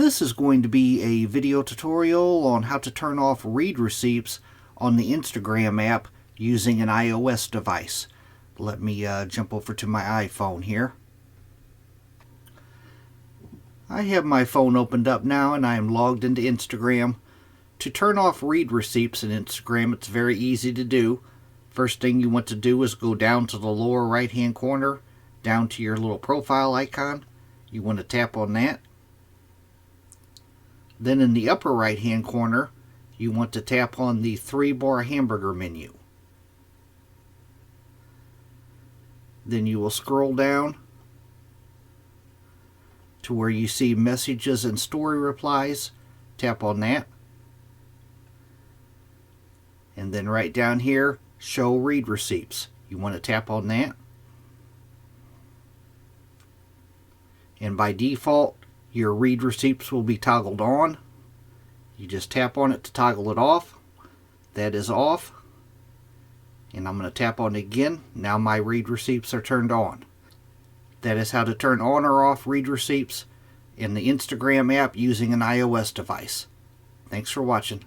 This is going to be a video tutorial on how to turn off read receipts on the Instagram app using an iOS device. Let me jump over to my iPhone here. I have my phone opened up now and I am logged into Instagram. To turn off read receipts in Instagram, it's very easy to do. First thing you want to do is go down to the lower right hand corner, down to your little profile icon. You want to tap on that. Then in the upper right hand corner, you want to tap on the 3-bar hamburger menu. Then you will scroll down to where you see messages and story replies. Tap on that. And then right down here, show read receipts. You want to tap on that. And by default, your read receipts will be toggled on. You just tap on it to toggle it off. That is off. And I'm going to tap on it again. Now my read receipts are turned on. That is how to turn on or off read receipts in the Instagram app using an iOS device. Thanks for watching.